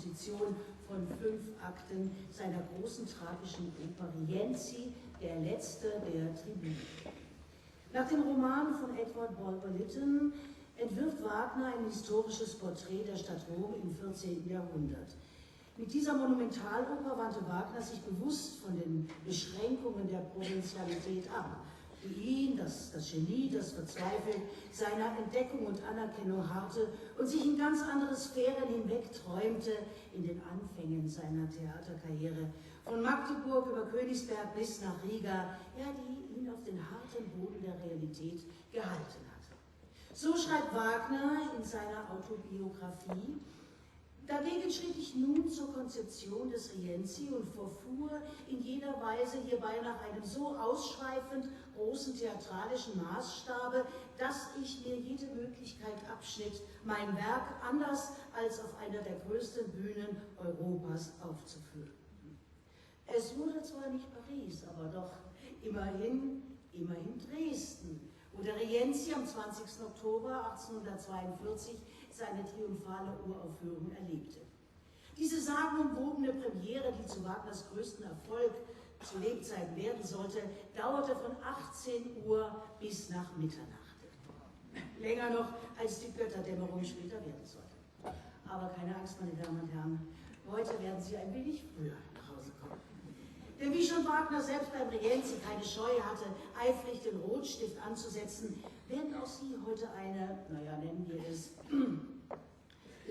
Komposition von 5 Akten seiner großen tragischen Oper Rienzi, der letzte der Tribüne. Nach dem Roman von Edward Bulwer Lytton entwirft Wagner ein historisches Porträt der Stadt Rom im 14. Jahrhundert. Mit dieser Monumentaloper wandte Wagner sich bewusst von den Beschränkungen der Provinzialität ab, die ihn, das Genie, das verzweifelt seiner Entdeckung und Anerkennung harrte und sich in ganz andere Sphären hinwegträumte in den Anfängen seiner Theaterkarriere, von Magdeburg über Königsberg bis nach Riga, ja, die ihn auf den harten Boden der Realität gehalten hatte. So schreibt Wagner in seiner Autobiografie: Dagegen schritt ich nun zur Konzeption des Rienzi und verfuhr in jeder Weise hierbei nach einem so ausschweifend großen theatralischen Maßstabe, dass ich mir jede Möglichkeit abschnitt, mein Werk anders als auf einer der größten Bühnen Europas aufzuführen. Es wurde zwar nicht Paris, aber doch immerhin Dresden, wo der Rienzi am 20. Oktober 1842 seine triumphale Uraufführung erlebte. Diese sagenumwobene Premiere, die zu Wagners größten Erfolg zu Lebzeiten werden sollte, dauerte von 18 Uhr bis nach Mitternacht. Länger noch, als die Götterdämmerung später werden sollte. Aber keine Angst, meine Damen und Herren, heute werden Sie ein wenig früher nach Hause kommen. Denn wie schon Wagner selbst beim Rienzi keine Scheu hatte, eifrig den Rotstift anzusetzen, werden auch Sie heute eine, naja, nennen wir es,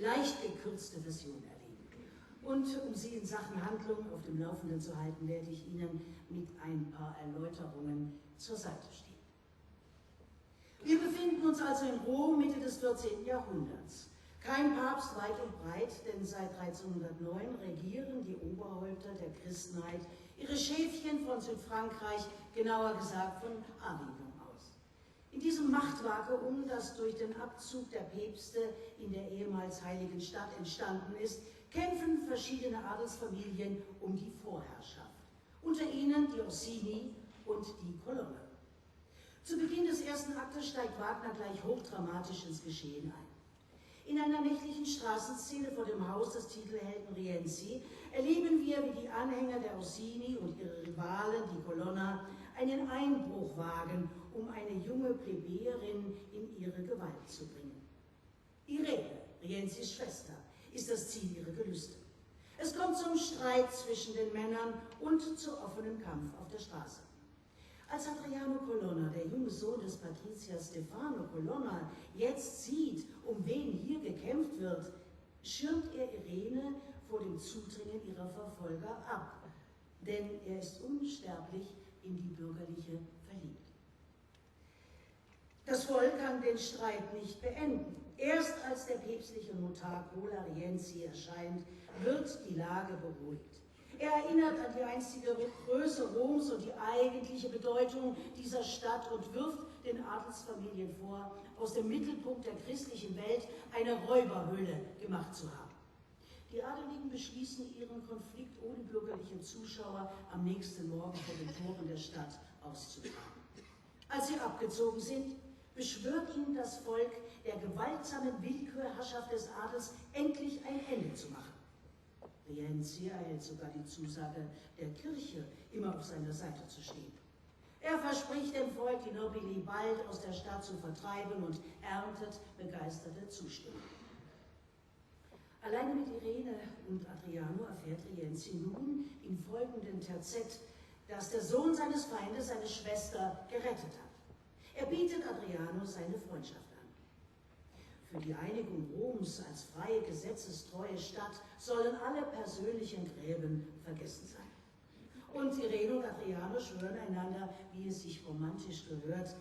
leicht gekürzte Version erleben. Und um Sie in Sachen Handlung auf dem Laufenden zu halten, werde ich Ihnen mit ein paar Erläuterungen zur Seite stehen. Wir befinden uns also in Rom Mitte des 14. Jahrhunderts. Kein Papst weit und breit, denn seit 1309 regieren die Oberhäupter der Christenheit ihre Schäfchen von Südfrankreich, genauer gesagt von Avignon aus. In diesem Machtvakuum, das durch den Abzug der Päpste in der ehemals heiligen Stadt entstanden ist, kämpfen verschiedene Adelsfamilien um die Vorherrschaft. Unter ihnen die Orsini und die Colonna. Zu Beginn des ersten Aktes steigt Wagner gleich hochdramatisch ins Geschehen ein. In einer nächtlichen Straßenszene vor dem Haus des Titelhelden Rienzi erleben wir, wie die Anhänger der Orsini und ihre Rivalen, die Colonna, einen Einbruch wagen, um eine junge Plebejerin in ihre Gewalt zu bringen. Irene, Rienzis Schwester, ist das Ziel ihrer Gelüste. Es kommt zum Streit zwischen den Männern und zu offenem Kampf auf der Straße. Als Adriano Colonna, der junge Sohn des Patriziers Stefano Colonna, jetzt sieht, um wen hier gekämpft wird, schirmt er Irene vor dem Zudringen ihrer Verfolger ab, denn er ist unsterblich in die Bürgerliche verliebt. Das Volk kann den Streit nicht beenden. Erst als der päpstliche Notar Cola Rienzi erscheint, wird die Lage beruhigt. Er erinnert an die einstige Größe Roms und die eigentliche Bedeutung dieser Stadt und wirft den Adelsfamilien vor, aus dem Mittelpunkt der christlichen Welt eine Räuberhöhle gemacht zu haben. Die Adeligen beschließen, ihren Konflikt ohne bürgerliche Zuschauer am nächsten Morgen vor den Toren der Stadt auszutragen. Als sie abgezogen sind, beschwört ihnen das Volk, der gewaltsamen Willkürherrschaft des Adels endlich ein Ende zu machen. Rienzi erhält sogar die Zusage der Kirche, immer auf seiner Seite zu stehen. Er verspricht dem Volk, die Nobili bald aus der Stadt zu vertreiben und erntet begeisterte Zustimmung. Alleine mit Irene und Adriano erfährt Rienzi nun im folgenden Terzett, dass der Sohn seines Feindes seine Schwester gerettet hat. Er bietet Adriano seine Freundschaft an. Für die Einigung Roms als freie, gesetzestreue Stadt sollen alle persönlichen Gräben vergessen sein. Und Irene und Adriano schwören einander, wie es sich romantisch gehört,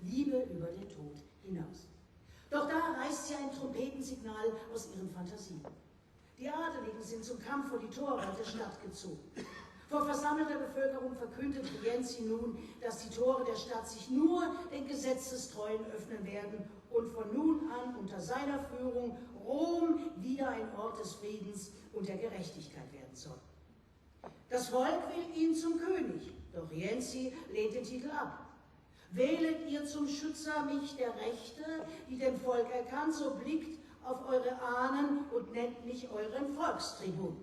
Liebe über den Tod hinaus. Doch da reißt sie ein Trompetensignal aus ihren Fantasien. Die Adeligen sind zum Kampf vor die Tore der Stadt gezogen. Vor versammelter Bevölkerung verkündet Rienzi nun, dass die Tore der Stadt sich nur den Gesetzestreuen öffnen werden und von nun an unter seiner Führung Rom wieder ein Ort des Friedens und der Gerechtigkeit werden soll. Das Volk will ihn zum König, doch Rienzi lehnt den Titel ab. Wählet ihr zum Schützer mich der Rechte, die dem Volk erkannt, so blickt auf eure Ahnen und nennt mich euren Volkstribun.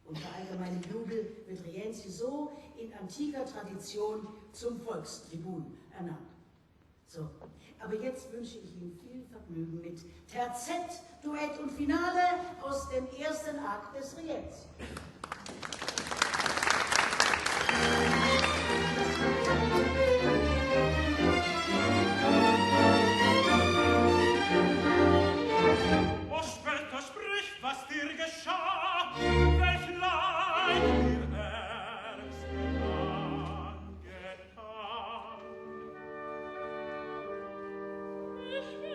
Unter allgemeinem Jubel wird Rienzi so in antiker Tradition zum Volkstribun ernannt. So, aber jetzt wünsche ich Ihnen viel Vergnügen mit Terzett, Duett und Finale aus dem ersten Akt des Rienzi. O Später, sprich, was dir geschah, welch Leid dir erst angetan. Ich bin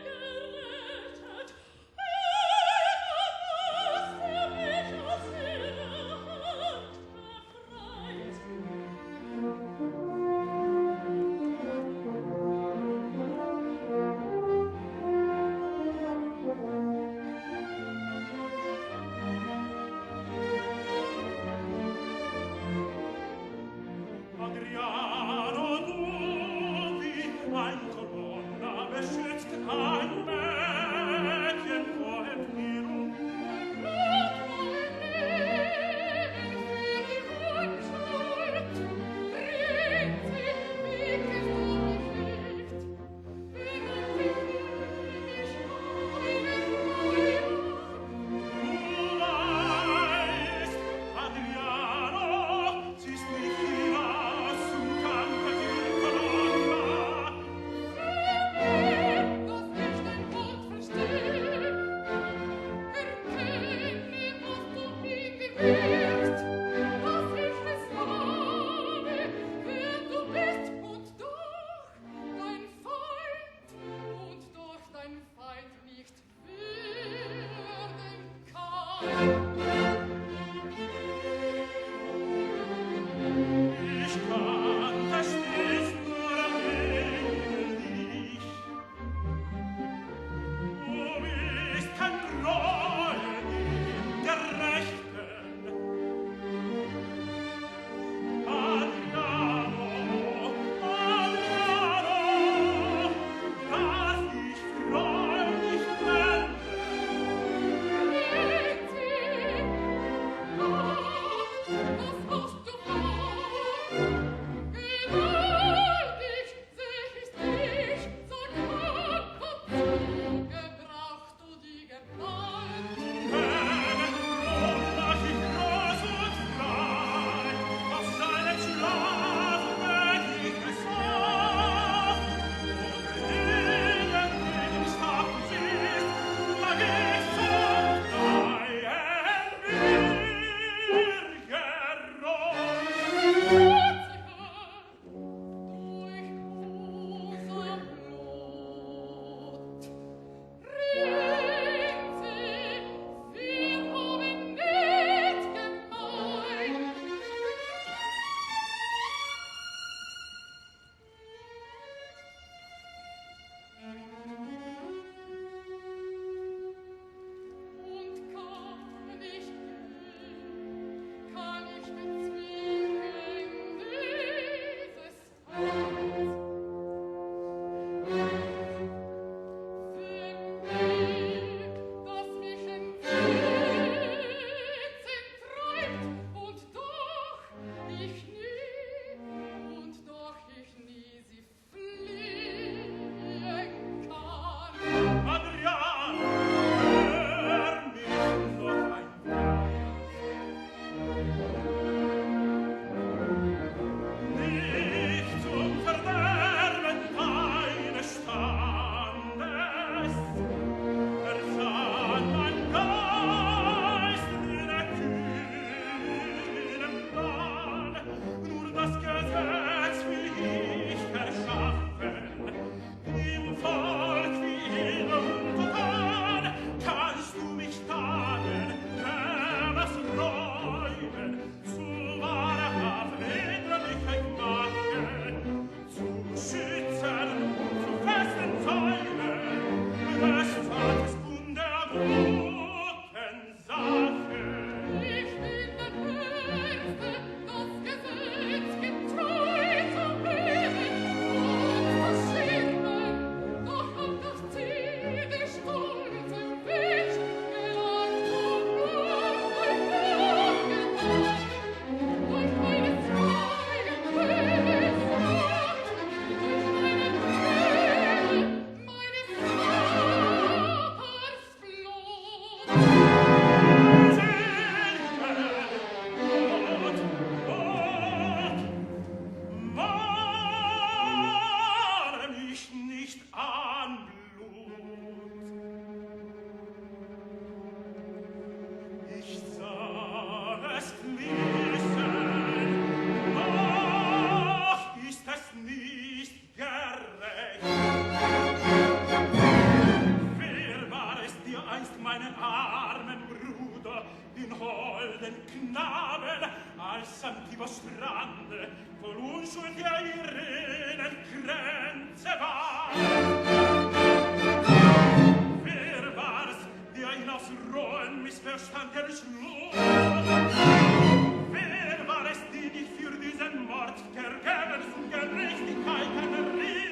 gerettet, mich aus ihrer Hand befreit. Adriano, du, wie ein Colonna beschützt ein Mädchen vor Entbehrung. Gott mein Leben für die Unschuld, bringt sie, wie gefurcht. Während die König einen Räuber Du weißt, Adriano, siehst mich hinaus zum Kampfe für Colonna. dass ich dein Wort versteh. Erkenn mir, was du ihm bewirkt, dass ich es habe, wer du bist und doch dein Feind nicht werden kann. Ich kann das stets nur erwähnen dich. Du bist kein Gräuel in der Rechten. Adriano, Adriano, darf ich freudig wenden. Rienzi, schönen Knaben als Antibos Strande, voll Unschuld ja Irenen Grenze war. Wer war's, der ihn aus rohen Missverstanden schlug? Wer war es, die dich für diesen Mord vergebens und Gerechtigkeiten rief?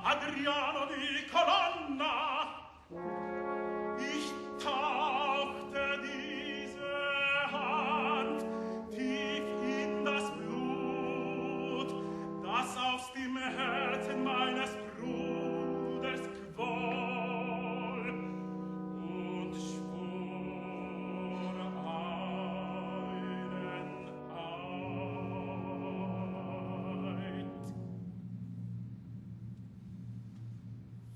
Adriano di Colonna, ich tauchte diese Hand tief in das Blut, das aus dem Herzen meines Bruders quoll, und schwor einen Eid.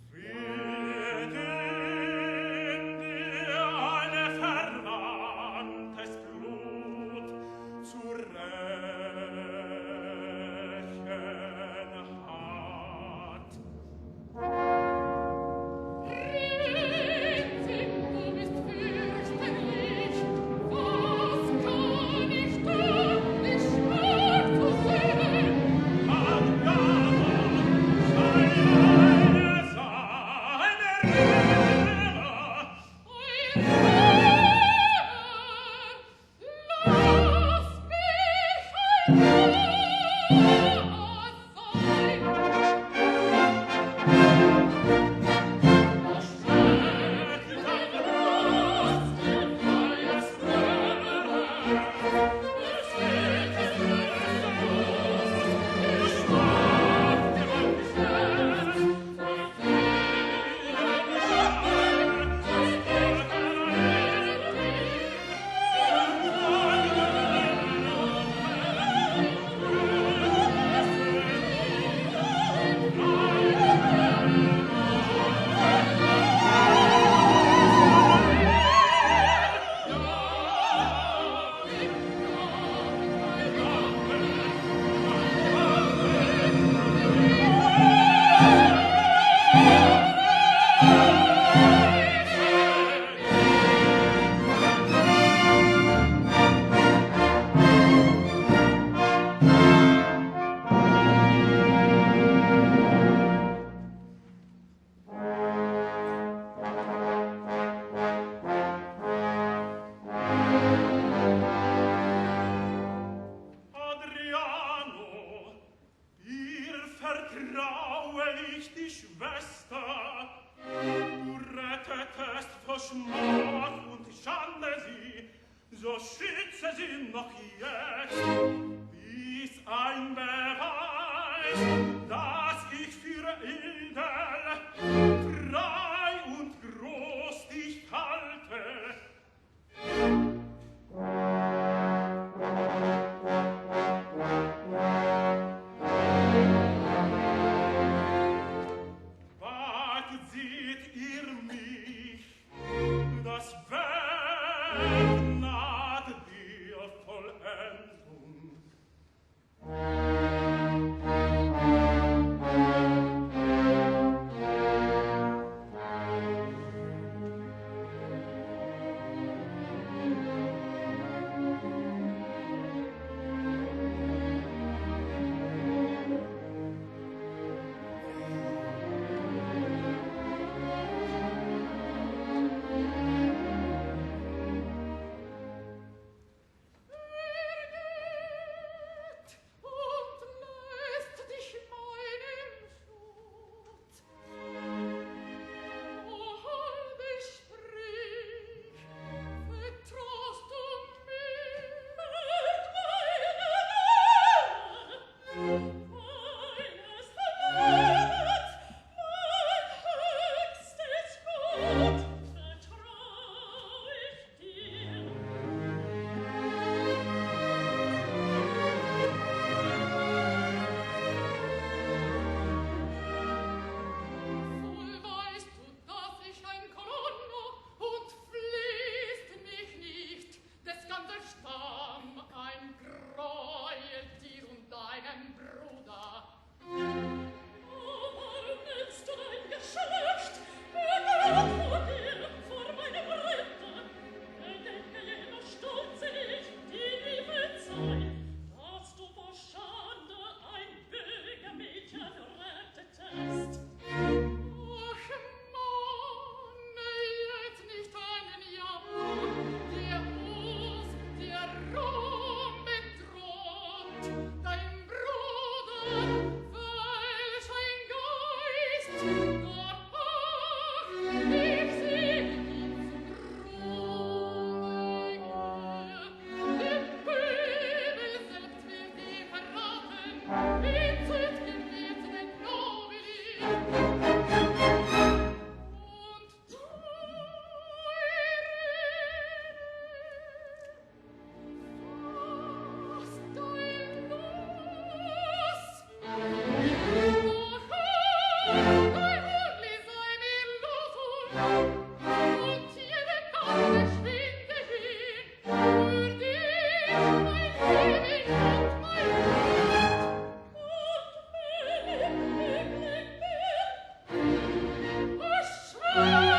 Für den, der eine verwandtes Blut zu rächen hat. Ritzig, du bist fürchterlich. Was kann ich tun, dich schwach zu sehen? Adriano, seine Rede! Lass mich ein Mann sein. Was steht in deiner Brust, in meines Röhre? Es steht in meiner Brust, ich schwach dir mein Gesetz, und Adriano, ihr vertraue ich die Schwester. Du rettetest vor Schmach und Schande sie, so schütze sie noch jetzt. Dies ein Beweis, dass ich für edel, frei und groß dich halte. Wagt seht ihr mich, das Werk naht der Vollendung.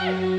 Ja,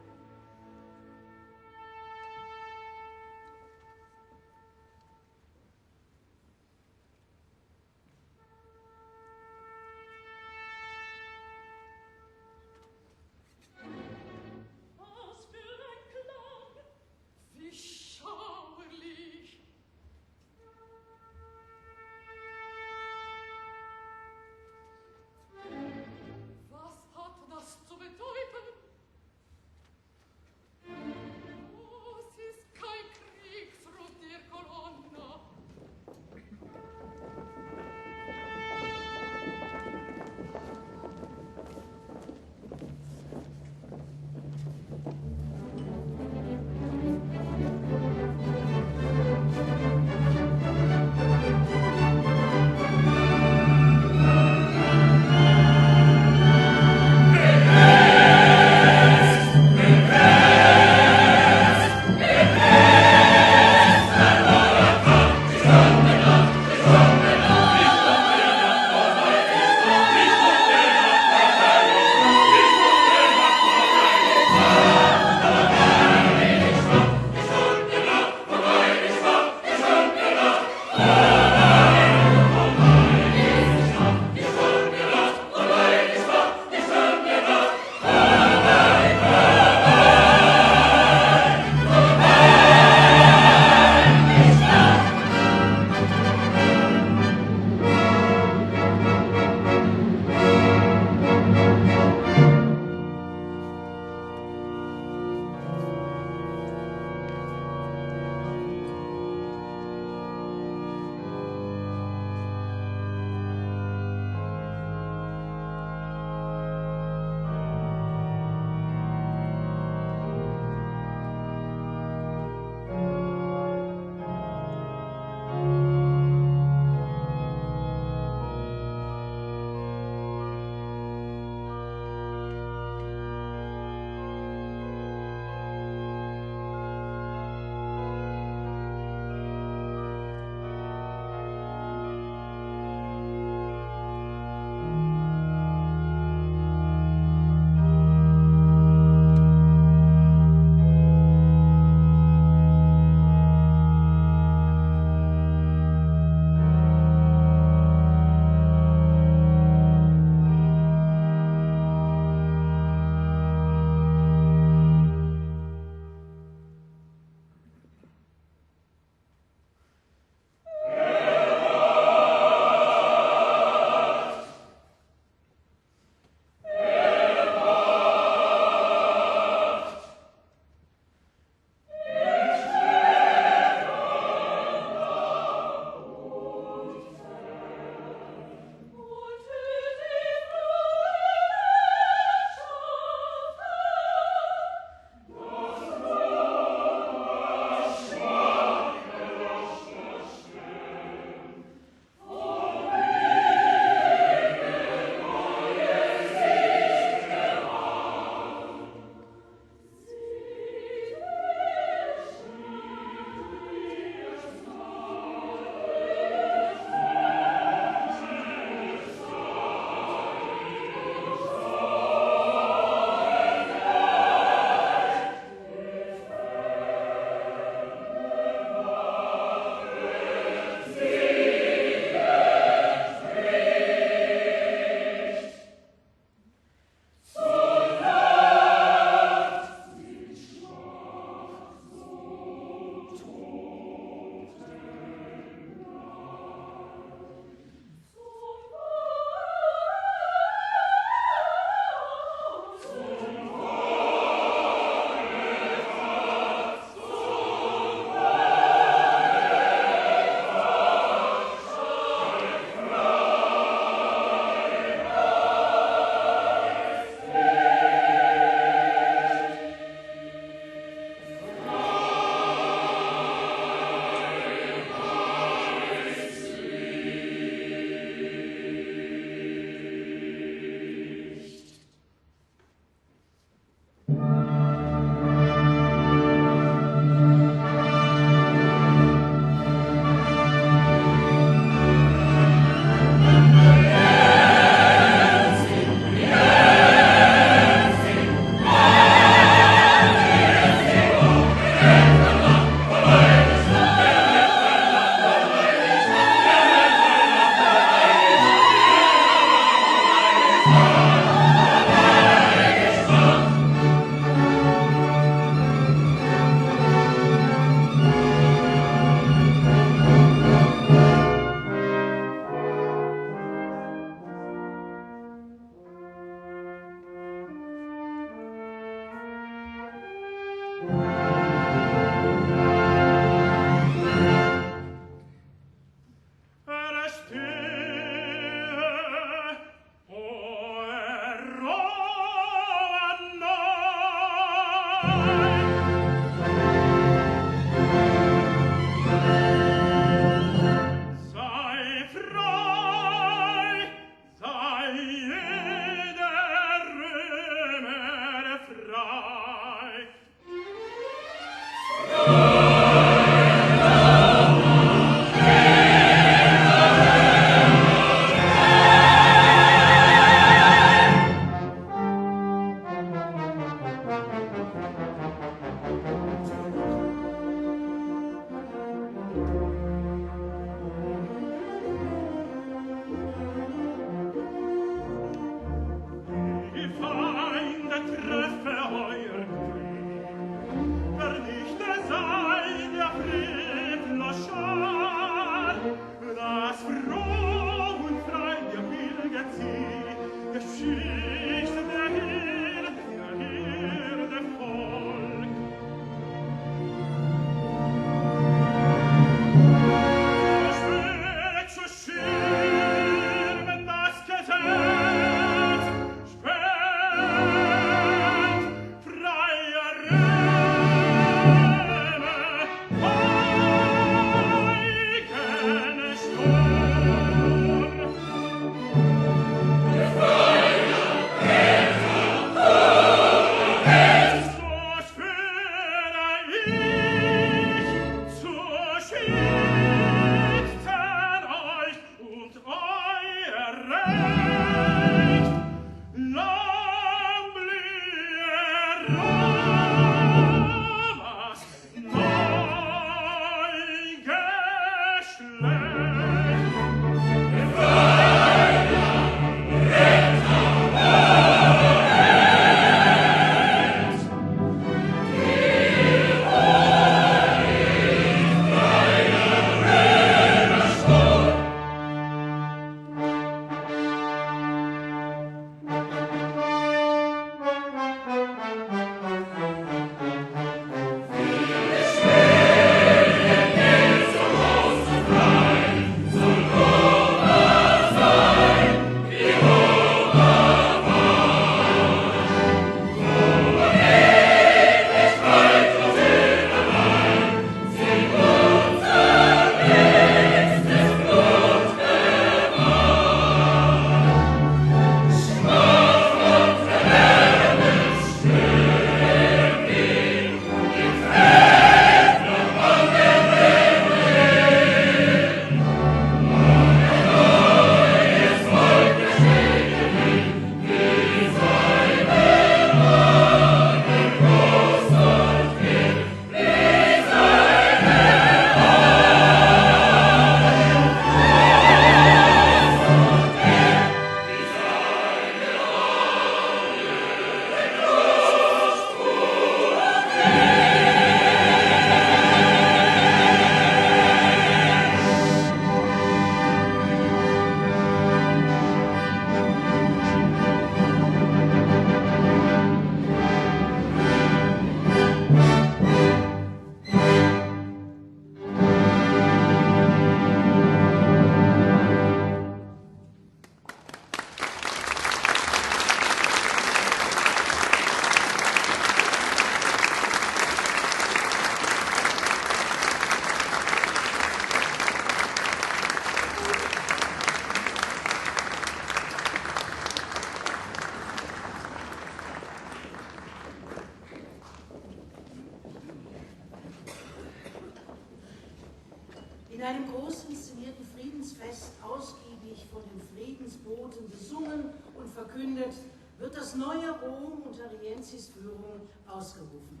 In einem groß inszenierten Friedensfest, ausgiebig von den Friedensboten besungen und verkündet, wird das neue Rom unter Rienzis Führung ausgerufen.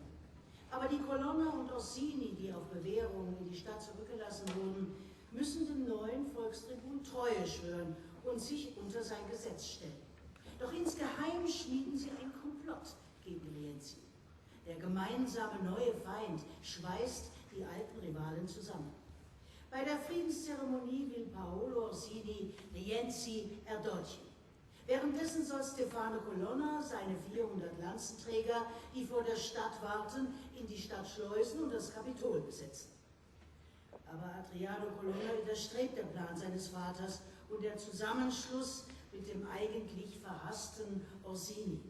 Aber die Colonna und Orsini, die auf Bewährung in die Stadt zurückgelassen wurden, müssen dem neuen Volkstribun Treue schwören und sich unter sein Gesetz stellen. Doch insgeheim schmieden sie ein Komplott gegen Rienzi. Der gemeinsame neue Feind schweißt die alten Rivalen zusammen. Bei der Friedenszeremonie will Paolo Orsini Rienzi erdolchen. Währenddessen soll Stefano Colonna seine 400 Lanzenträger, die vor der Stadt warten, in die Stadt schleusen und das Kapitol besetzen. Aber Adriano Colonna widerstrebt der Plan seines Vaters und der Zusammenschluss mit dem eigentlich verhassten Orsini.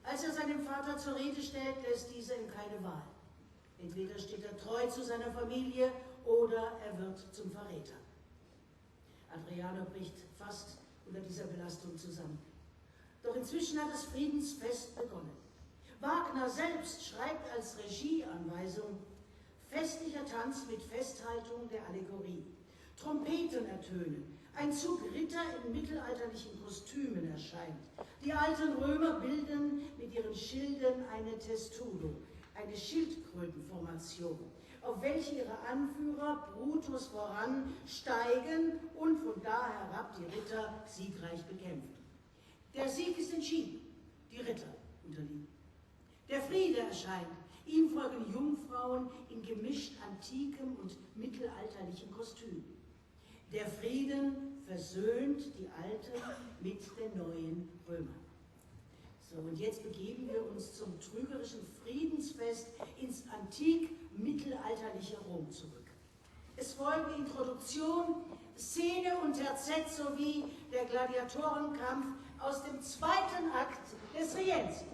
Als er seinen Vater zur Rede stellt, lässt dieser ihm keine Wahl. Entweder steht er treu zu seiner Familie oder er wird zum Verräter. Adriano bricht fast unter dieser Belastung zusammen. Doch inzwischen hat das Friedensfest begonnen. Wagner selbst schreibt als Regieanweisung: festlicher Tanz mit Festhaltung der Allegorie. Trompeten ertönen. Ein Zug Ritter in mittelalterlichen Kostümen erscheint. Die alten Römer bilden mit ihren Schilden eine Testudo, eine Schildkrötenformation. auf welche ihre Anführer Brutus voran steigen und von da herab die Ritter siegreich bekämpfen. Der Sieg ist entschieden, die Ritter unterliegen. Der Friede erscheint, ihm folgen Jungfrauen in gemischt antikem und mittelalterlichem Kostüm. Der Frieden versöhnt die Alten mit den neuen Römern. So, und jetzt begeben wir uns zum trügerischen Friedensfest ins antik-mittelalterliche Rom zurück. Es folgen Introduktion, Szene und Terzett sowie der Gladiatorenkampf aus dem zweiten Akt des Rienzi.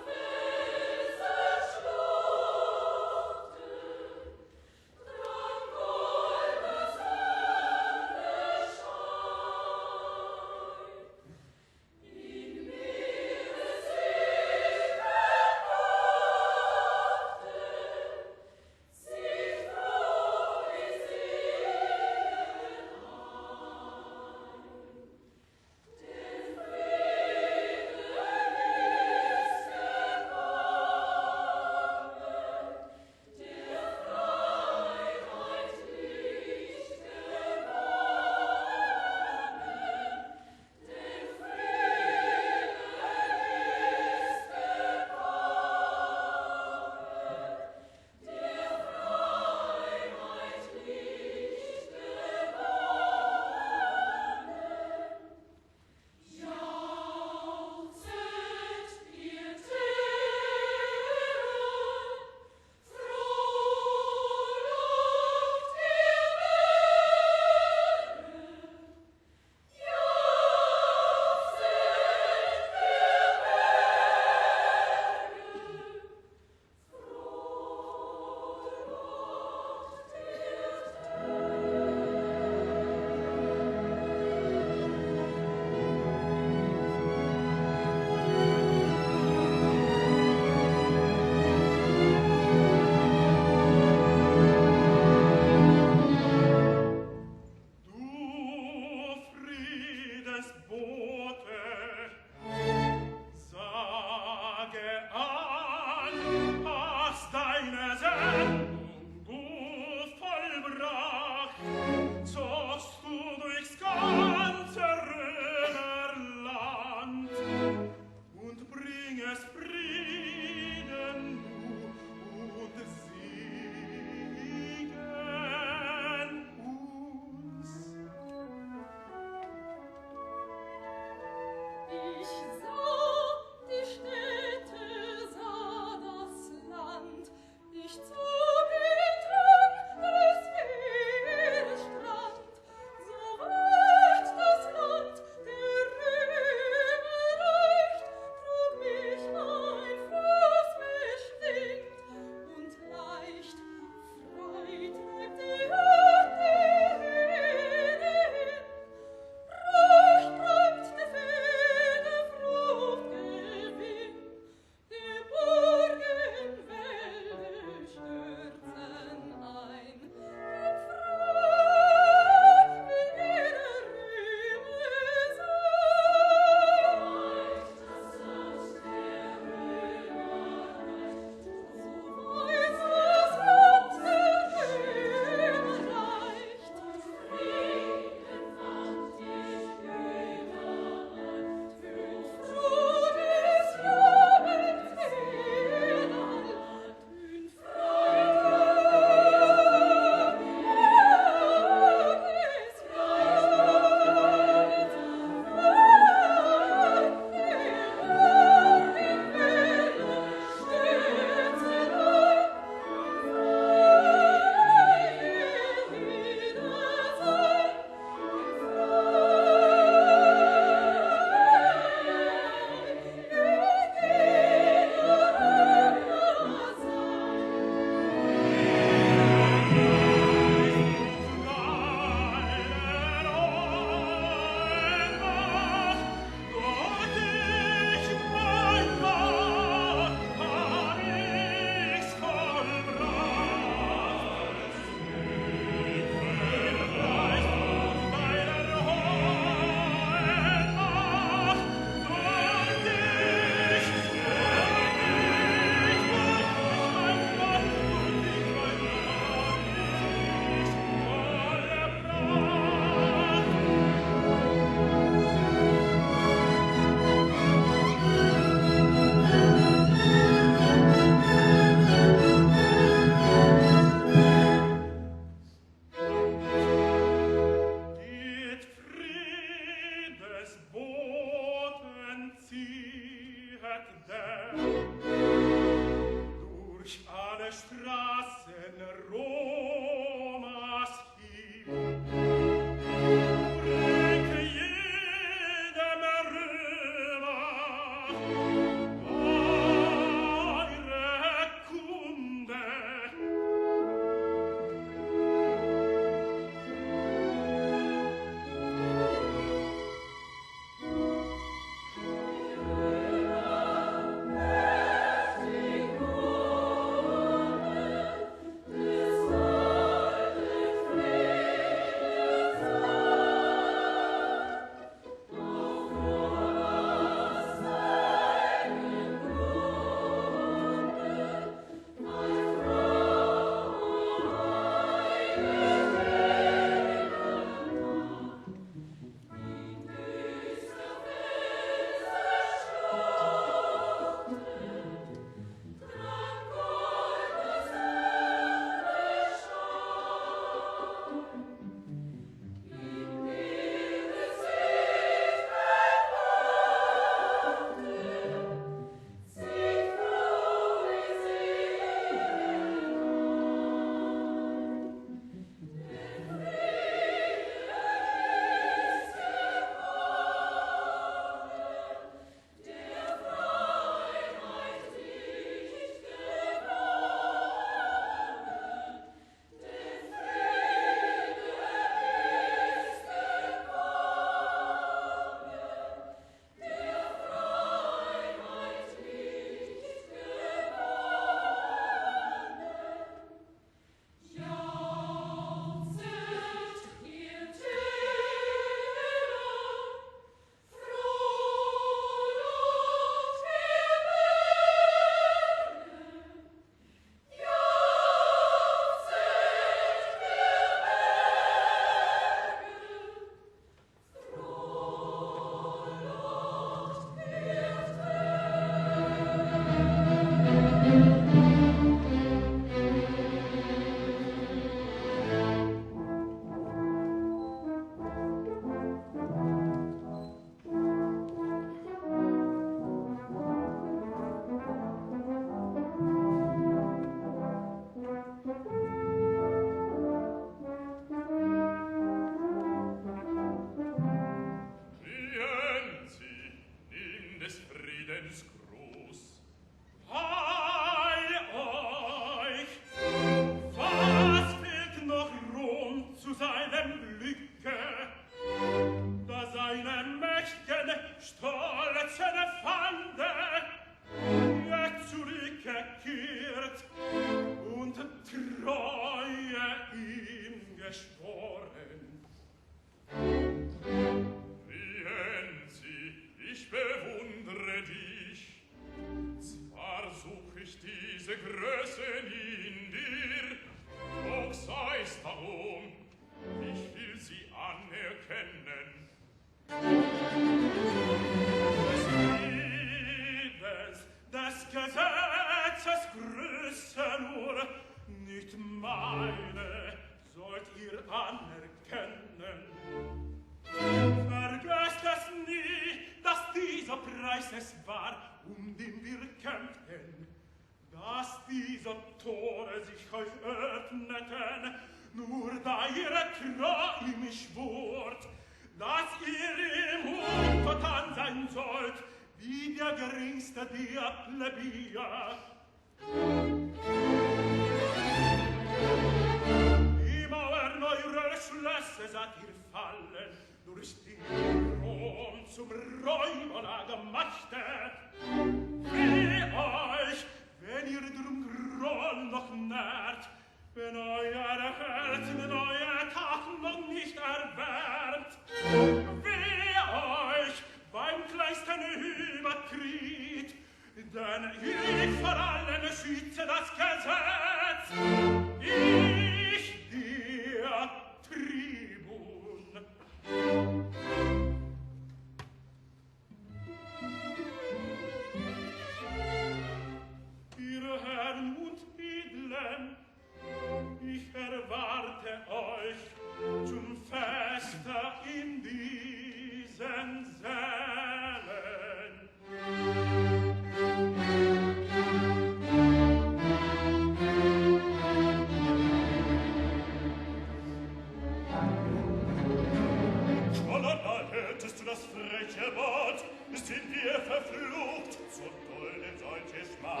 mir verflucht, so duldet solche Schmach.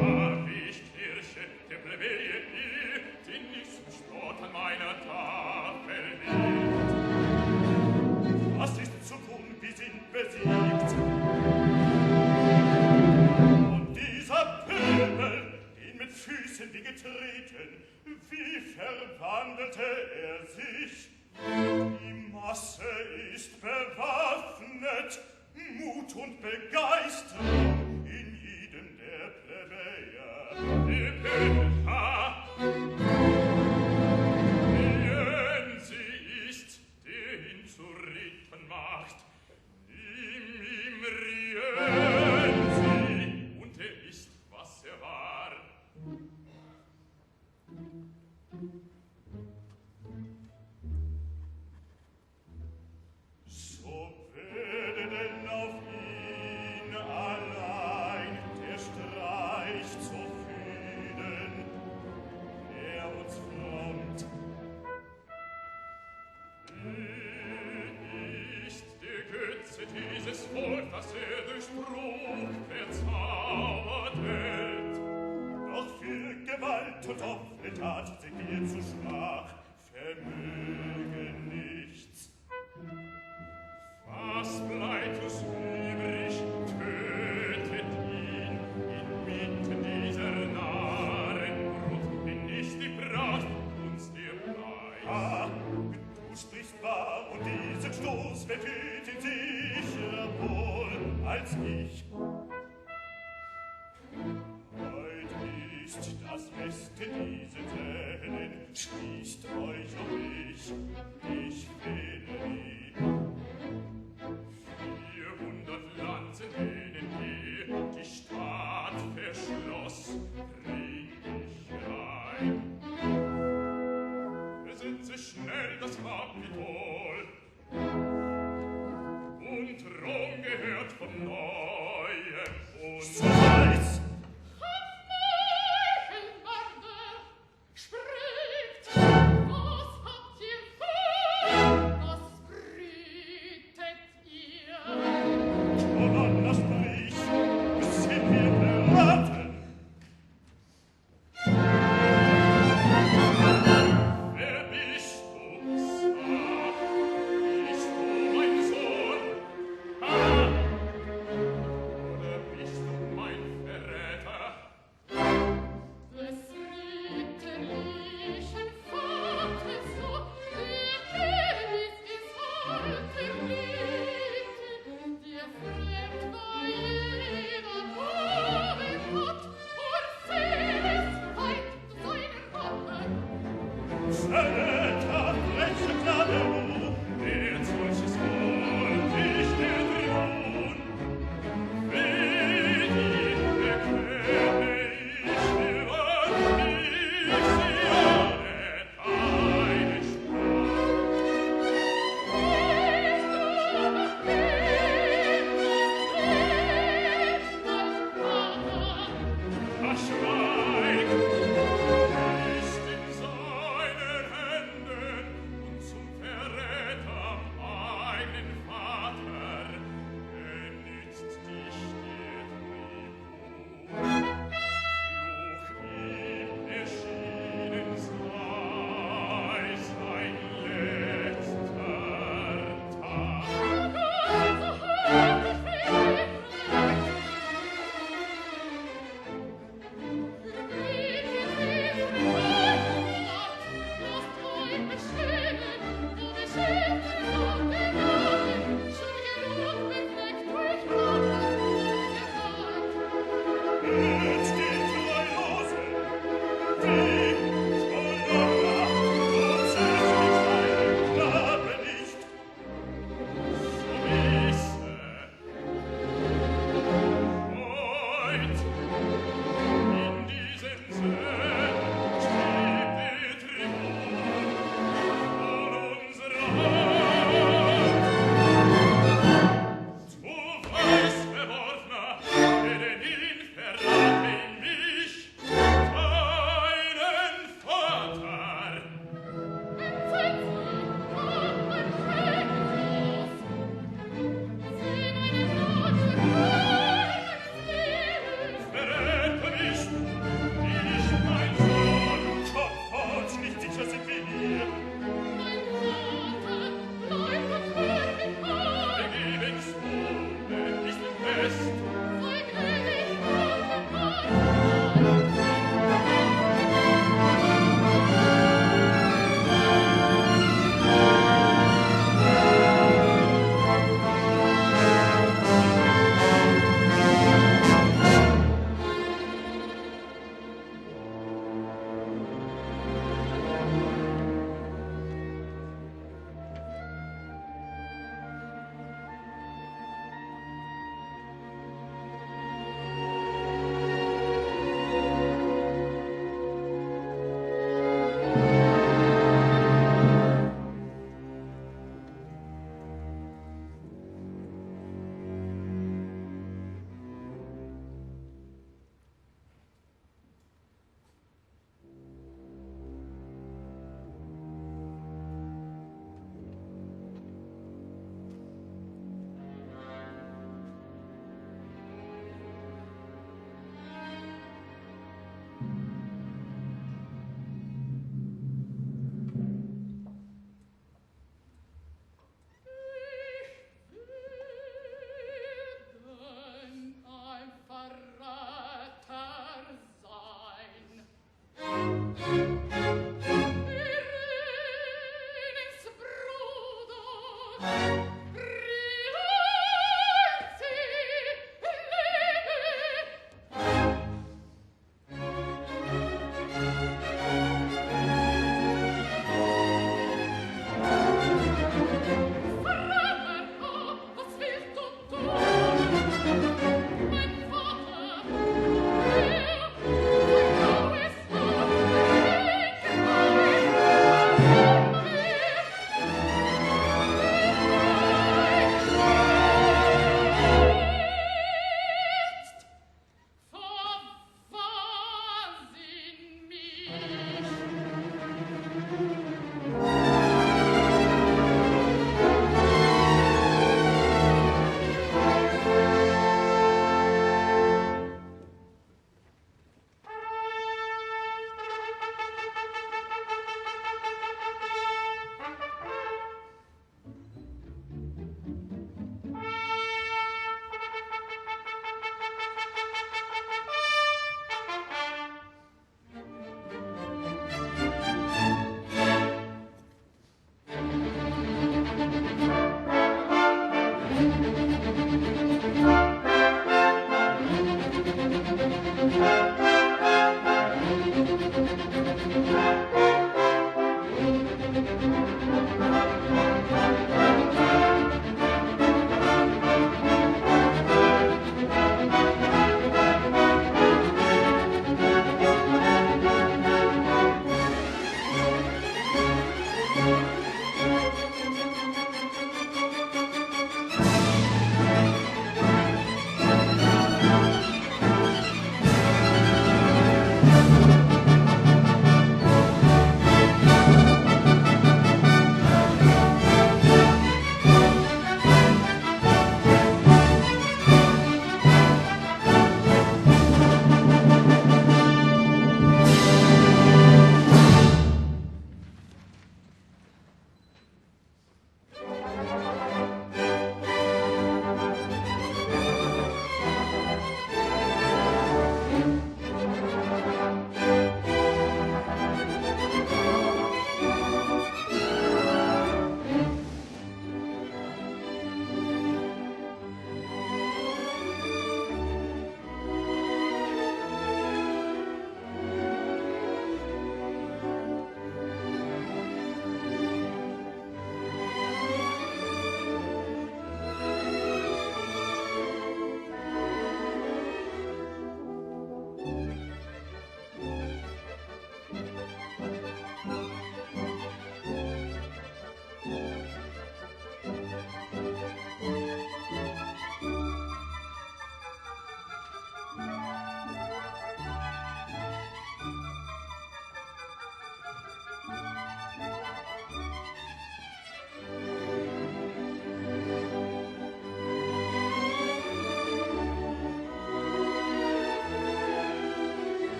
Hab ich Kirche der Plebeje hier, die nicht zum Spott an meiner Tafel liegt. Was ist zu tun, wir sind besiegt. Und dieser Pöbel, ihn mit Füßen wie getreten, wie verwandelte er sich? Die Masse ist bewaffnet, Mut und Begeisterung in jedem der Plebejer. Der Pöbel, sie ist, der ihn zu Rittern macht. Ihm riehen sie, und er ist, was er war. So werde denn auf ihn allein der Streich zu fühlen, der uns frommt. Ist der Götze dieses Volk, das er durch Spruch verzaubert hält. Doch für Gewalt und offene Tat sind wir zu schwach, vermögen nichts. Was bleibt uns übrig, tötet ihn inmitten dieser Narrenbrut, denn nicht die Pracht uns der Preis. Du sprichst wahr, und diesen Stoß verführt ihn sicher wohl als ich. Heut ist das Beste diese Tränen, schließt euch auf mich, ich fehle nie. 400 Lanzen, denen hier die Stadt verschloss, bring ich herein. Besetze schnell das Kapitol, und Rom gehört von neuem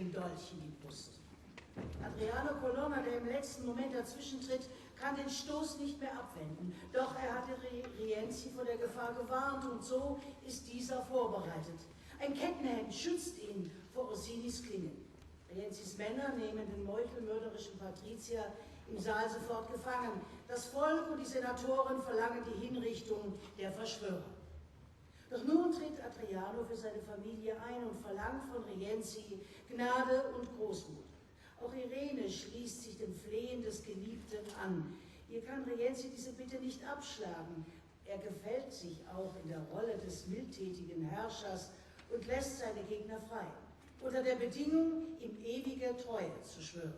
den Dolch in die Brust. Adriano Colonna, der im letzten Moment dazwischentritt, kann den Stoß nicht mehr abwenden. Doch er hatte Rienzi vor der Gefahr gewarnt und so ist dieser vorbereitet. Ein Kettenhemd schützt ihn vor Orsinis Klingen. Rienzis Männer nehmen den meuchelmörderischen Patrizier im Saal sofort gefangen. Das Volk und die Senatoren verlangen die Hinrichtung der Verschwörer. Doch nun tritt Adriano für seine Familie ein und verlangt von Rienzi Gnade und Großmut. Auch Irene schließt sich dem Flehen des Geliebten an. Hier kann Rienzi diese Bitte nicht abschlagen. Er gefällt sich auch in der Rolle des mildtätigen Herrschers und lässt seine Gegner frei, unter der Bedingung, ihm ewige Treue zu schwören.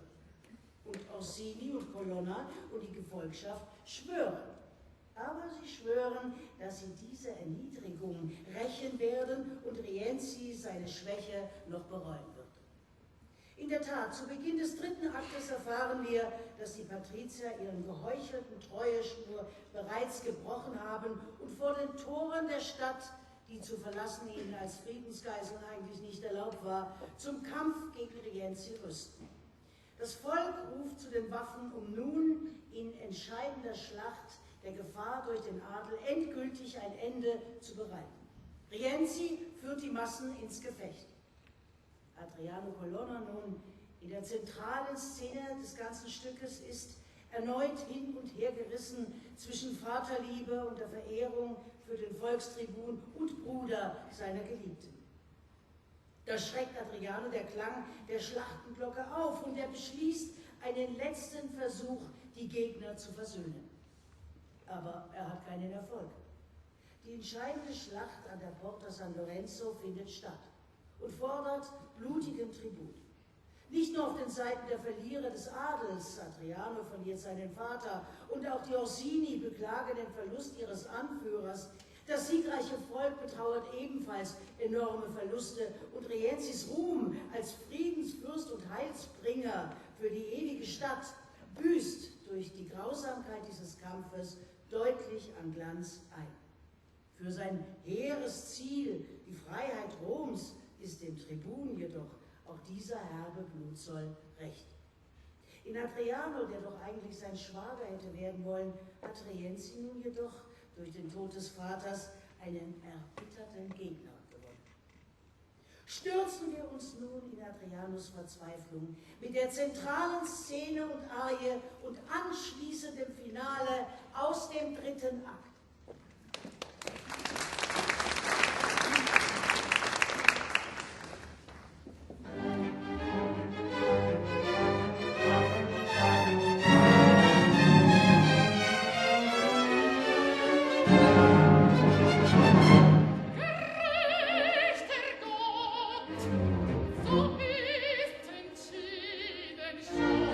Und Orsini und Colonna und die Gefolgschaft schwören. Aber sie schwören, dass sie diese Erniedrigung rächen werden und Rienzi seine Schwäche noch bereuen wird. In der Tat, zu Beginn des 3. Aktes erfahren wir, dass die Patrizier ihren geheuchelten Treueschwur bereits gebrochen haben und vor den Toren der Stadt, die zu verlassen ihnen als Friedensgeisel eigentlich nicht erlaubt war, zum Kampf gegen Rienzi rüsten. Das Volk ruft zu den Waffen, um nun in entscheidender Schlacht der Gefahr durch den Adel endgültig ein Ende zu bereiten. Rienzi führt die Massen ins Gefecht. Adriano Colonna nun in der zentralen Szene des ganzen Stückes ist erneut hin und her gerissen zwischen Vaterliebe und der Verehrung für den Volkstribun und Bruder seiner Geliebten. Da schreckt Adriano der Klang der Schlachtenglocke auf und er beschließt einen letzten Versuch, die Gegner zu versöhnen. Aber er hat keinen Erfolg. Die entscheidende Schlacht an der Porta San Lorenzo findet statt und fordert blutigen Tribut. Nicht nur auf den Seiten der Verlierer des Adels, Adriano verliert seinen Vater, und auch die Orsini beklagen den Verlust ihres Anführers. Das siegreiche Volk betrauert ebenfalls enorme Verluste und Rienzis Ruhm als Friedensfürst und Heilsbringer für die ewige Stadt büßt durch die Grausamkeit dieses Kampfes deutlich an Glanz ein. Für sein hehres Ziel, die Freiheit Roms, ist dem Tribun jedoch auch dieser herbe Blutzoll recht. In Adriano, der doch eigentlich sein Schwager hätte werden wollen, hat Rienzi nun jedoch durch den Tod des Vaters einen erbitterten Gegner gewonnen. Stürzen wir uns nun in Adrianos Verzweiflung mit der zentralen Szene und Arie und anschließendem Finale aus dem 3. Akt. So ist entschieden schon.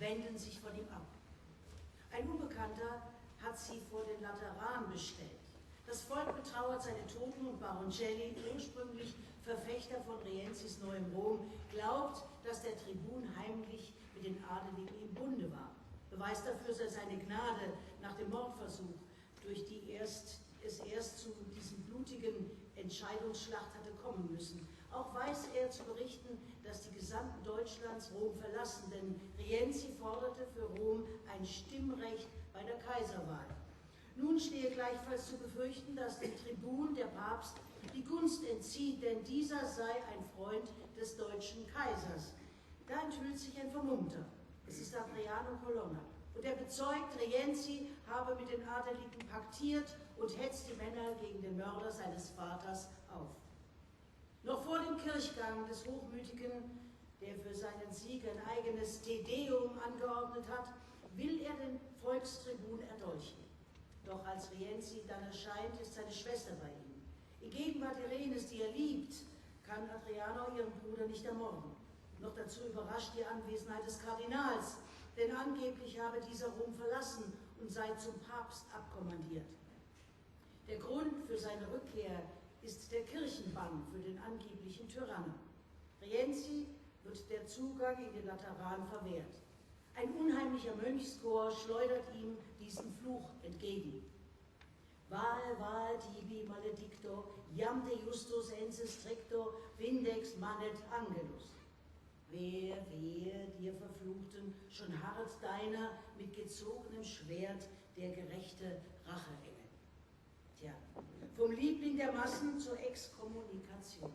wenden sich von ihm ab. Ein Unbekannter hat sie vor den Lateran bestellt. Das Volk betrauert seine Toten und Baroncelli, ursprünglich Verfechter von Rienzis neuem Rom, glaubt, dass der Tribun heimlich mit den Adeligen im Bunde war. Beweis dafür sei seine Gnade nach dem Mordversuch, durch die es erst zu diesem blutigen Entscheidungsschlacht hatte kommen müssen. Auch weiß er zu berichten, dass die Gesandten Deutschlands Rom verlassen, denn Rienzi forderte für Rom ein Stimmrecht bei der Kaiserwahl. Nun stehe gleichfalls zu befürchten, dass dem Tribun der Papst die Gunst entzieht, denn dieser sei ein Freund des deutschen Kaisers. Da enthüllt sich ein Vermummter. Es ist Adriano Colonna. Und er bezeugt, Rienzi habe mit den Adeligen paktiert und hetzt die Männer gegen den Mörder seines Vaters auf. Noch vor dem Kirchgang des Hochmütigen, der für seinen Sieg ein eigenes Te Deum angeordnet hat, will er den Volkstribun erdolchen. Doch als Rienzi dann erscheint, ist seine Schwester bei ihm. In Gegenwart Irenes, die er liebt, kann Adriano ihren Bruder nicht ermorden. Noch dazu überrascht die Anwesenheit des Kardinals, denn angeblich habe dieser Rom verlassen und sei zum Papst abkommandiert. Der Grund für seine Rückkehr ist der Kirchenbann für den angeblichen Tyrannen. Rienzi wird der Zugang in den Lateran verwehrt. Ein unheimlicher Mönchschor schleudert ihm diesen Fluch entgegen. Vae, vae, tibi maledicto, jam de justus ense stricto, vindex manet angelus. Wehe, wehe, dir Verfluchten, schon harret deiner mit gezogenem Schwert der gerechte Racheengel. Tja, vom Liebling der Massen zur Exkommunikation.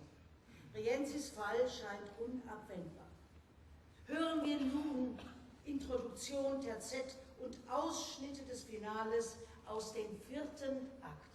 Rienzis Fall scheint unabwendbar. Hören wir nun Introduktion, Terzett und Ausschnitte des Finales aus dem 4. Akt.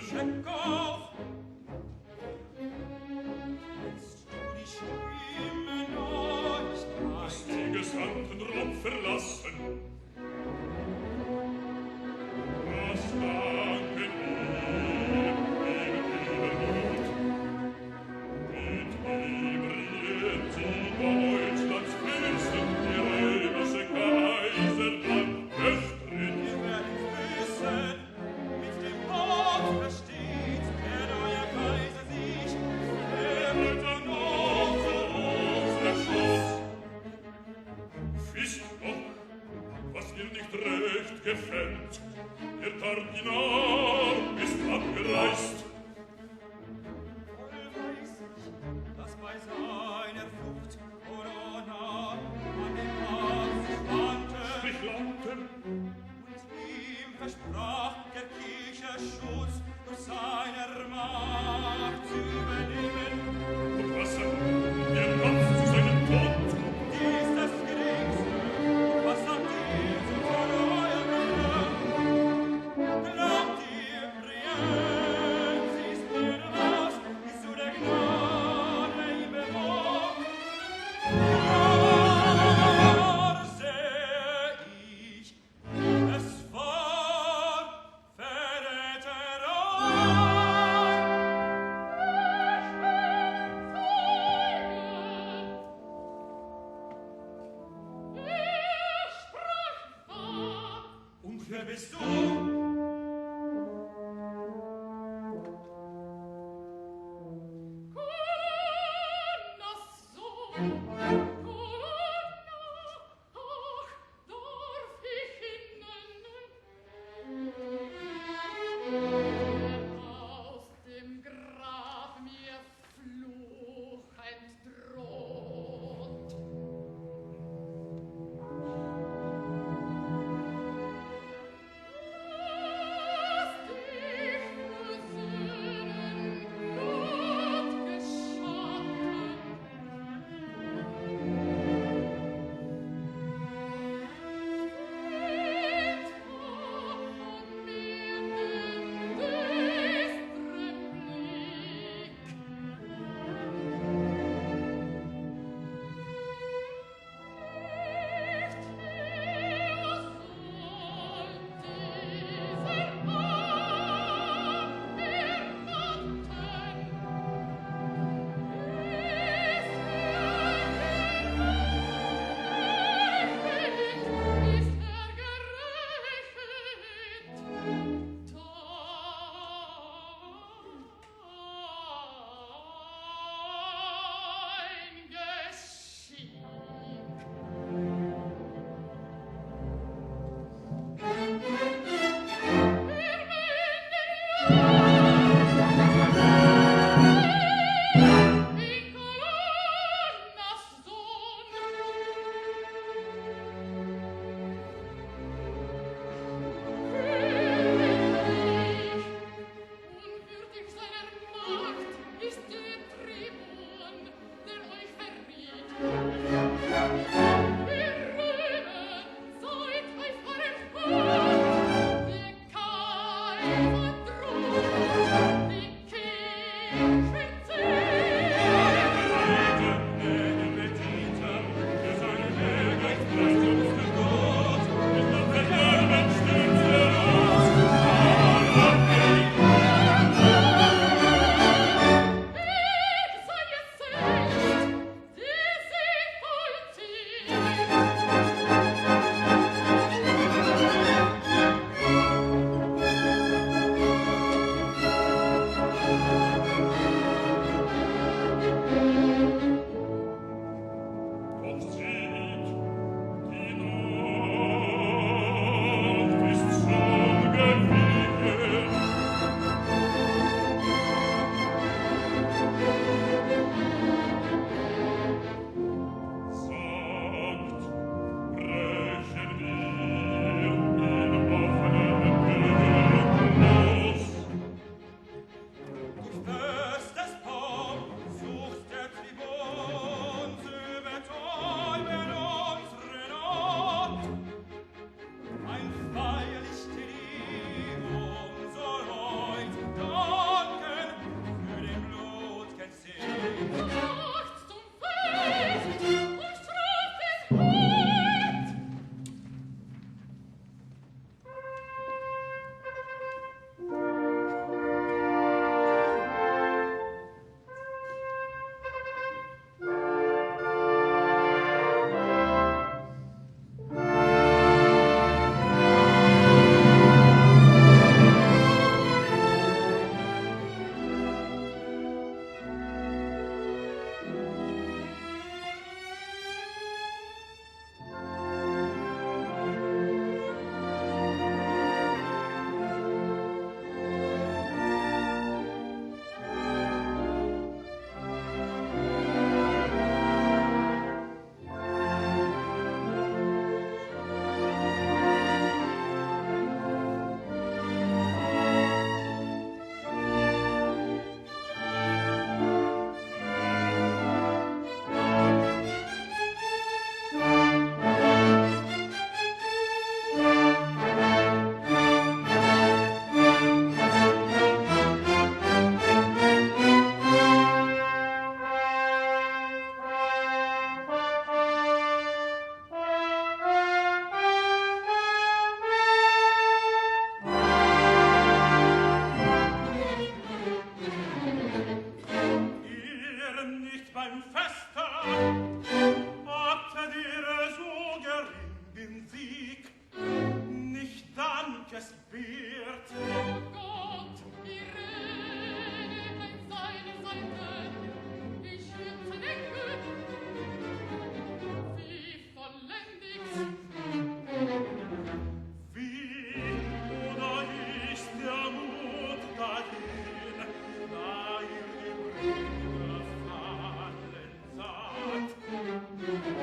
Schenk auf! Willst du die Stimme Neuigkeit? Hast die Gesandten Rom verlassen? Was danken wir im Übermut? Mit ihm regiert sie Deutschlands Fürsten, die römische Kaiser dann öffnet. Wir werden wissen, mit dem Wort versteht der neue Kaiser sich. Er wird dann auch zu unserem Schutz. Wisst doch, was mir nicht recht gefällt. Der Kardinal ist abgereist. Wohl weiß ich, dass bei seiner Flucht Corona an den Papst wandte Sprich lauter, und ihm versprach der Kirche Schutz durch seiner Macht zu übernehmen. und was sagt der Kampf zu seinem Tod? Dies das Geringste, und was sagt ihr zu treuer Wille? Glaubt ihr, Brienne, ist mir was, ist zu der Gnade ihm bewohnt? Da seh ich, es war Verräterei. Und wer bist du?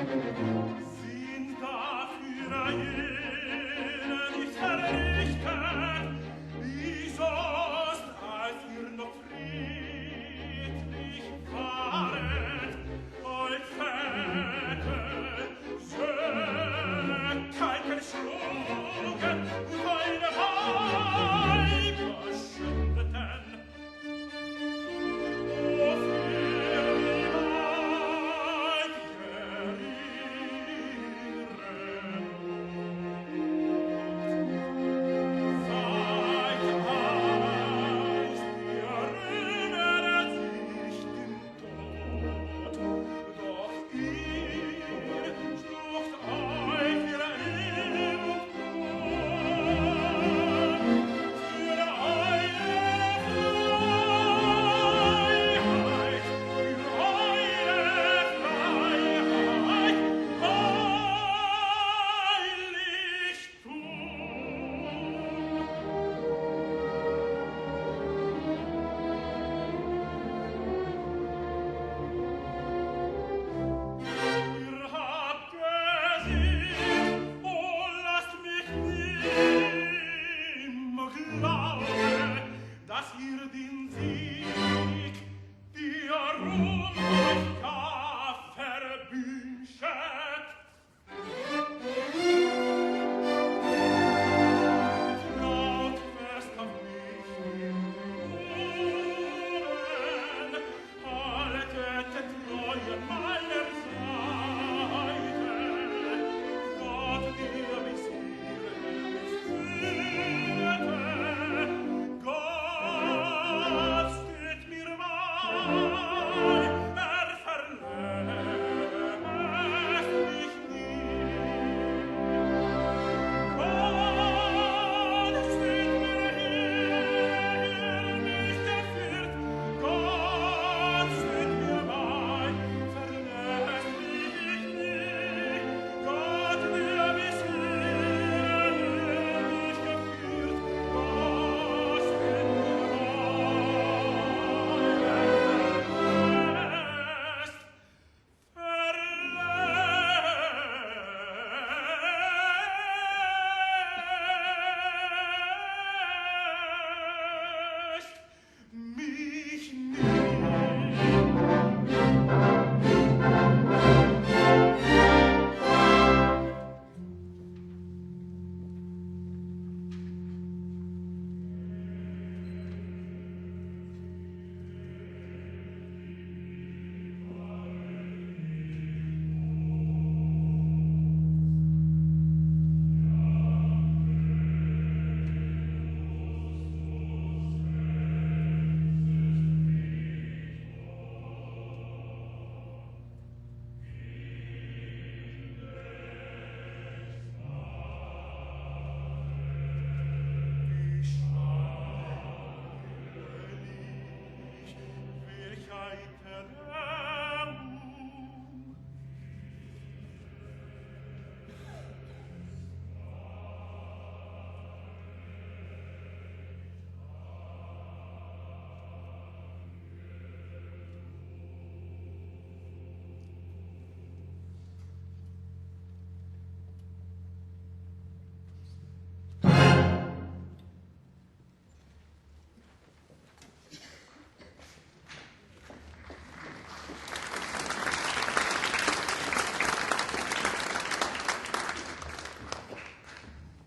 Sind dafür jene nicht verrichtet, wie sonst, als ihr noch friedlich waret, euch Väter, Söhne, Kalken schlugen und eure Weiber schündeten.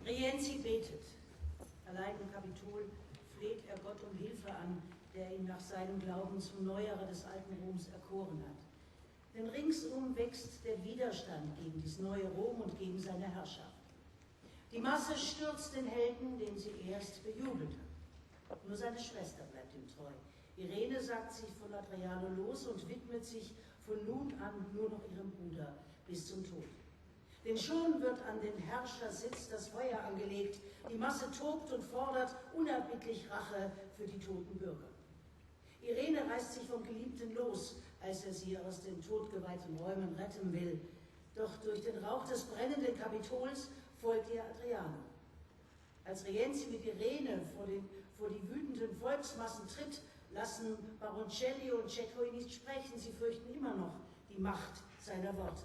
Rienzi betet. Allein im Kapitol fleht er Gott um Hilfe an, der ihn nach seinem Glauben zum Neuerer des alten Roms erkoren hat. Denn ringsum wächst der Widerstand gegen das neue Rom und gegen seine Herrschaft. Die Masse stürzt den Helden, den sie erst bejubelt hat. Nur seine Schwester bleibt ihm treu. Irene sagt sich von Adriano los und widmet sich von nun an nur noch ihrem Bruder bis zum Tod. Denn schon wird an den Herrschersitz das Feuer angelegt, die Masse tobt und fordert unerbittlich Rache für die toten Bürger. Irene reißt sich vom Geliebten los, als er sie aus den todgeweihten Räumen retten will. Doch durch den Rauch des brennenden Kapitols folgt ihr Adriano. Als Rienzi mit Irene vor die wütenden Volksmassen tritt, lassen Baroncelli und Cecco ihn nicht sprechen. Sie fürchten immer noch die Macht seiner Worte.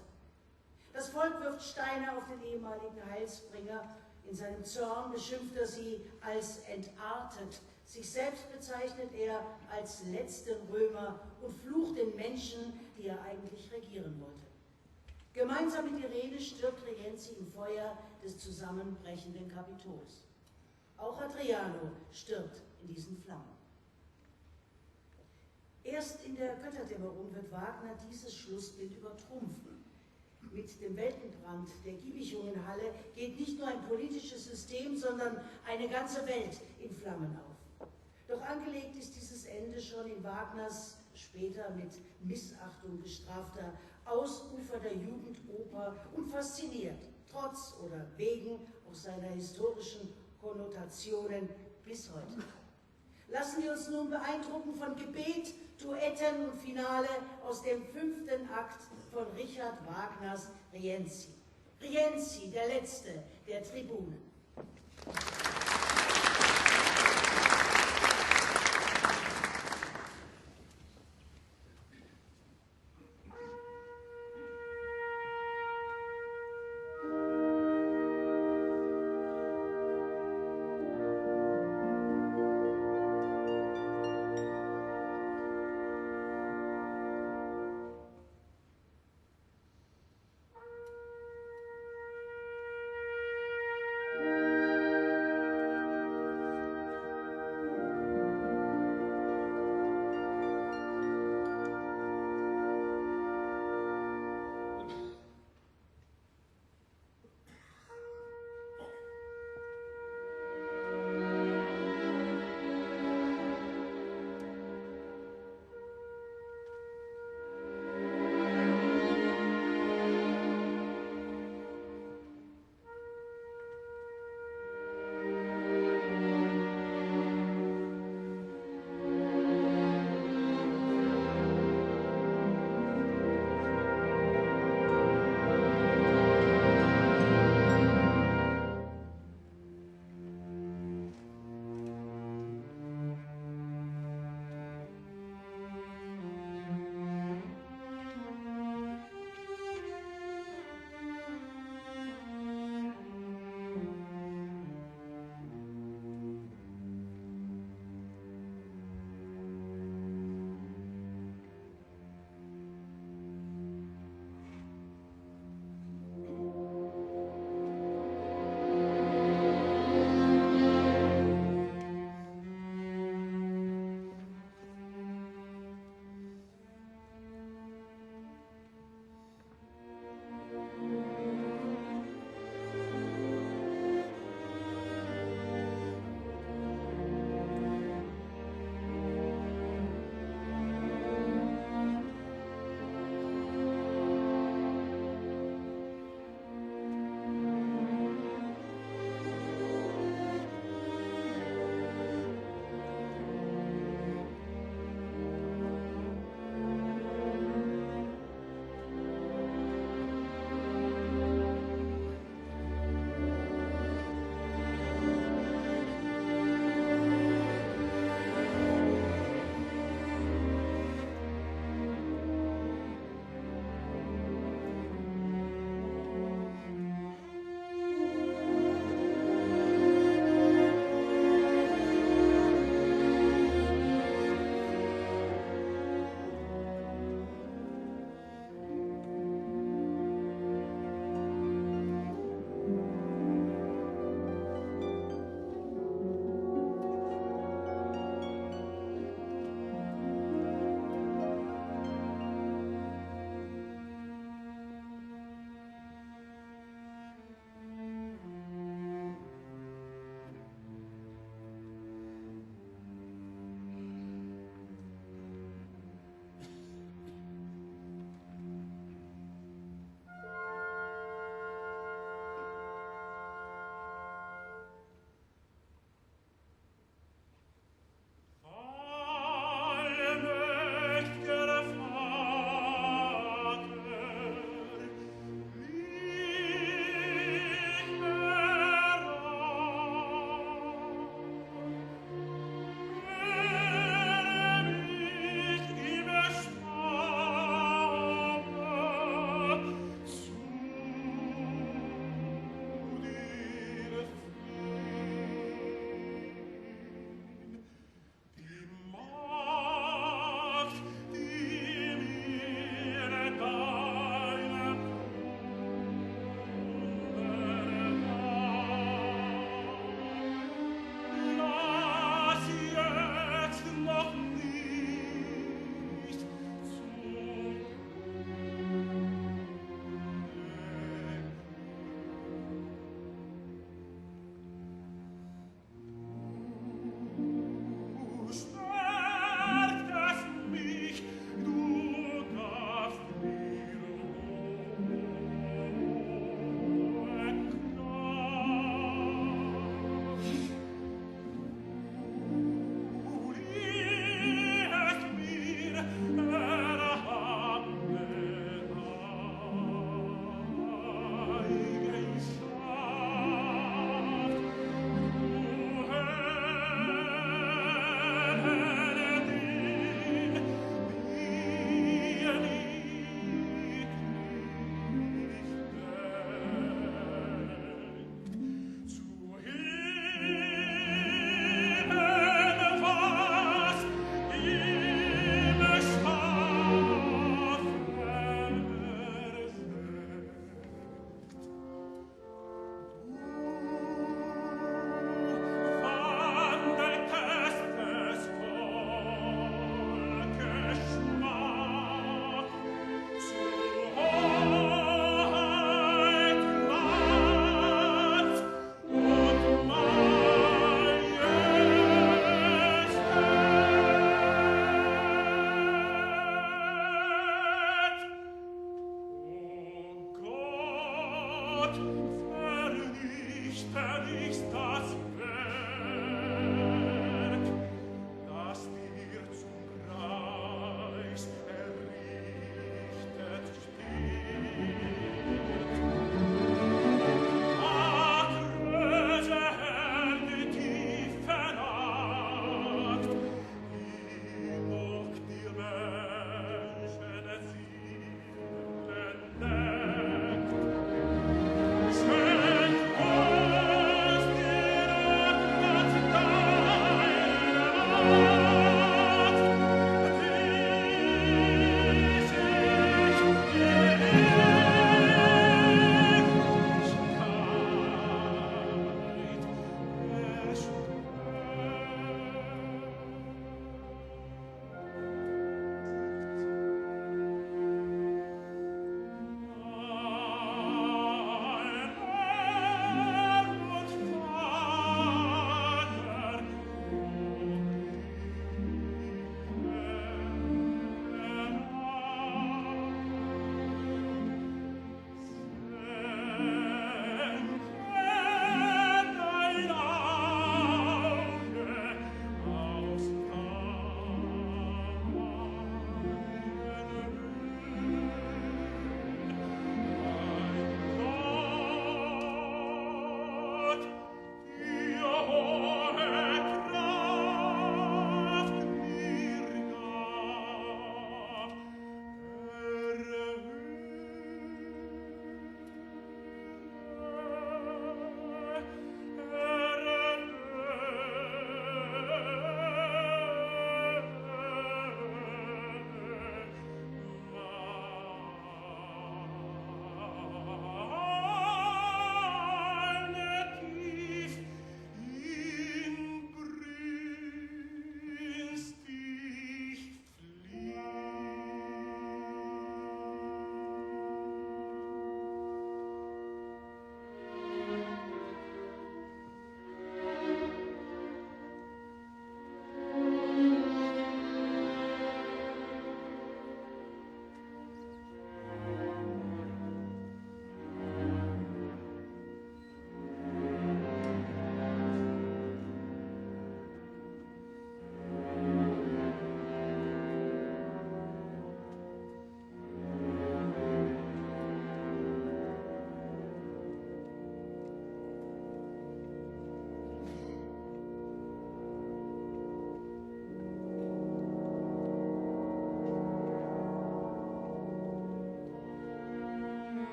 Das Volk wirft Steine auf den ehemaligen Heilsbringer. In seinem Zorn beschimpft er sie als entartet. Sich selbst bezeichnet er als letzten Römer und flucht den Menschen, die er eigentlich regieren wollte. Gemeinsam mit Irene stirbt Rienzi im Feuer des zusammenbrechenden Kapitols. Auch Adriano stirbt in diesen Flammen. Erst in der Götterdämmerung wird Wagner dieses Schlussbild übertrumpfen. Mit dem Weltenbrand der Giebichingenhalle geht nicht nur ein politisches System, sondern eine ganze Welt in Flammen auf. Doch angelegt ist dieses Ende schon in Wagners später mit Missachtung gestrafter Ausufer der Jugendoper und fasziniert, trotz oder wegen auch seiner historischen Konnotationen bis heute. Lassen wir uns nun beeindrucken von Gebet, Duetten und Finale aus dem 5. Akt von Richard Wagners Rienzi. Rienzi, der letzte der Tribunen.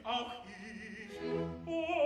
Auch ich,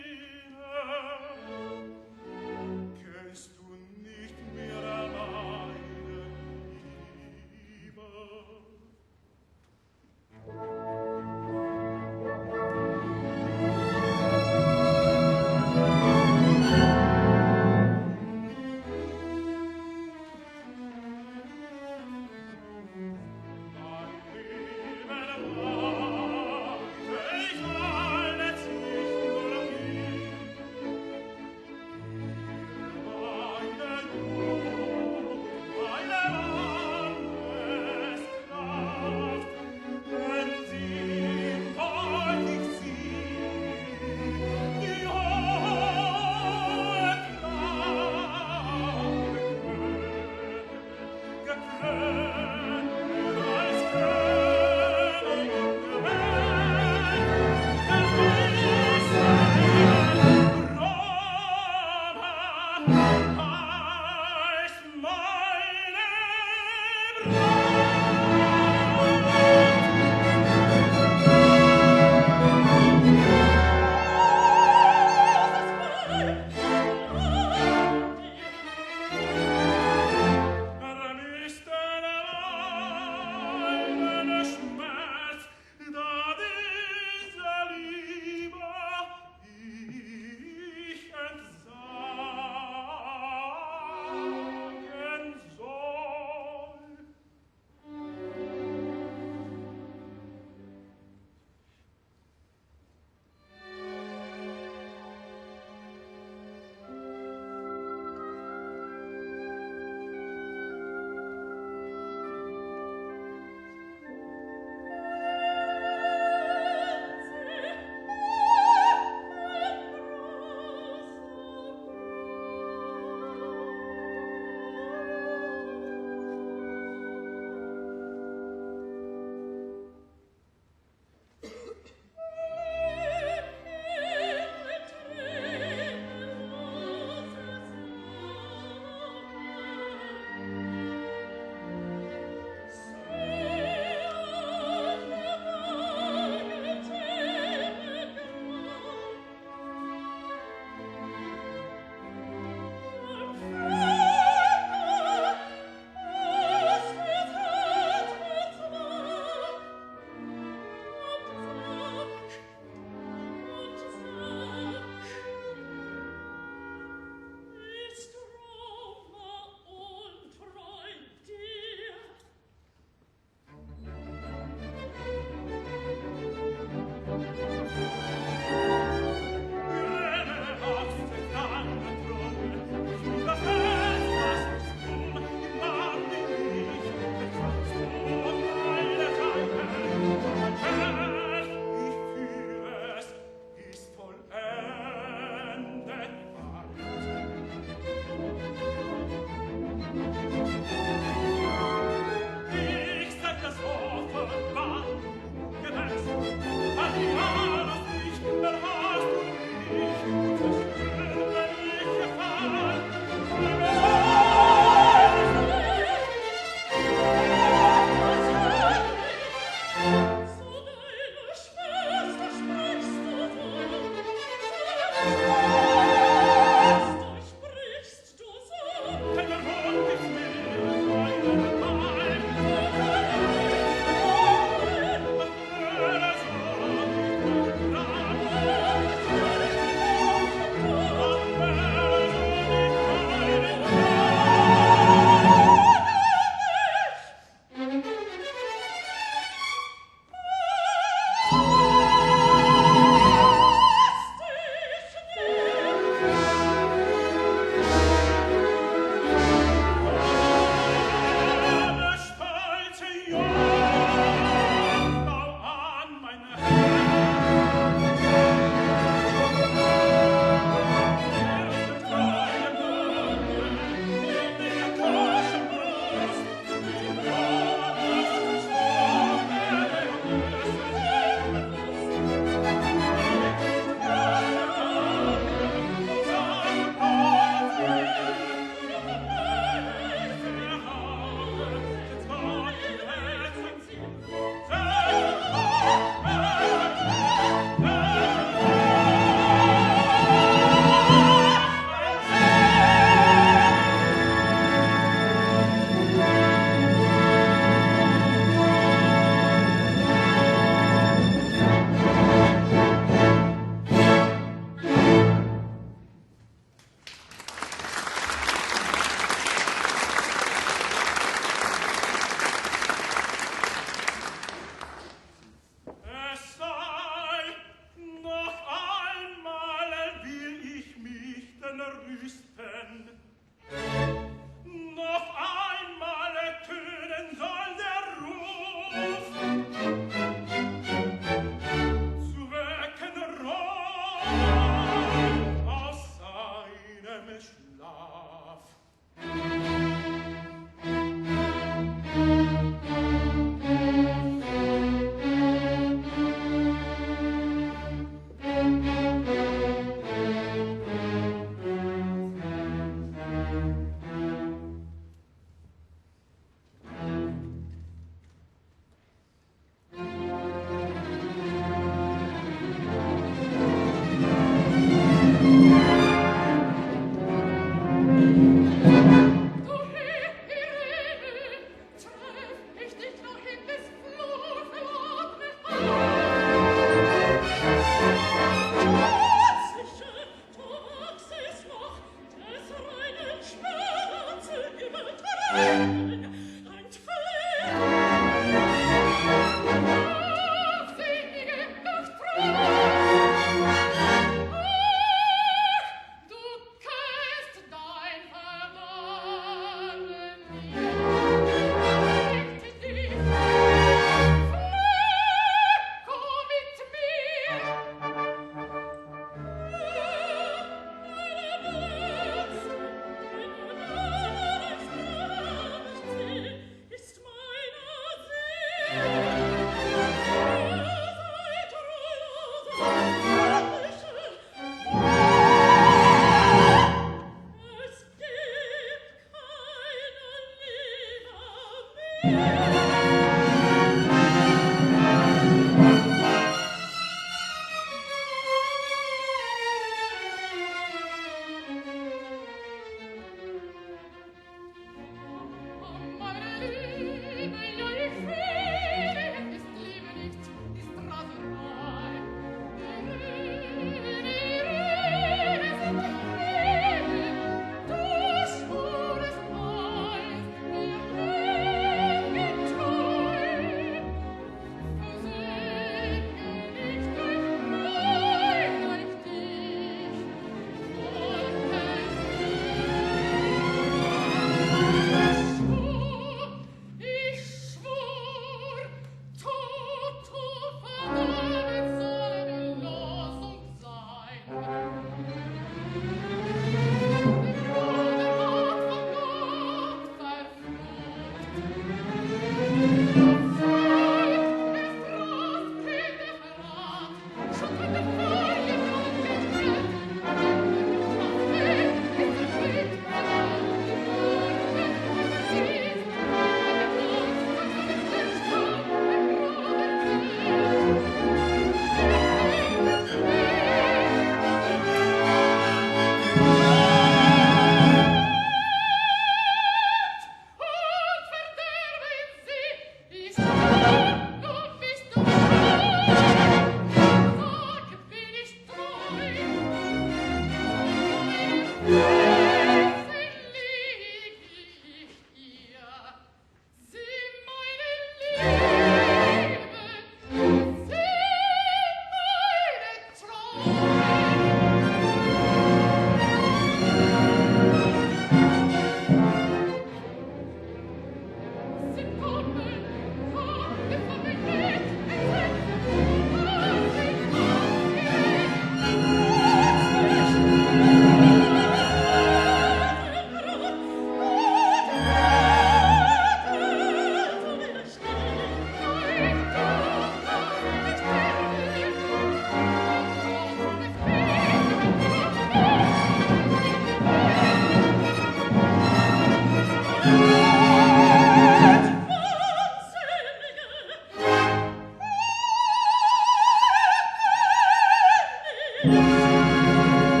Thank you.